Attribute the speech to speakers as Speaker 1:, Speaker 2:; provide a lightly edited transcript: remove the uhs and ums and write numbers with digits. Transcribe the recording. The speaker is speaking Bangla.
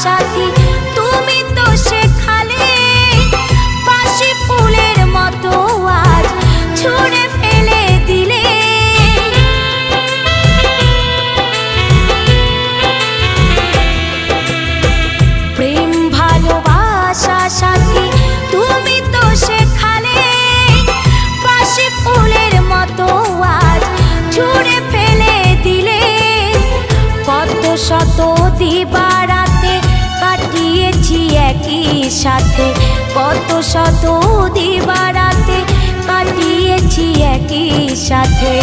Speaker 1: সাথী তুমি তো শেখালে বাসি ফুলের মতো আজ ছুঁড়ে ফেলে দিলে। প্রেম ভালোবাসা সাথী তুমি তো শেখালে বাসি ফুলের মতো আজ ছুঁড়ে ফেলে দিলে। কত শত দিবারাতে কাটিয়েছি একই সাথে, কত শত দিবারাতে কাটিয়েছি একই সাথে।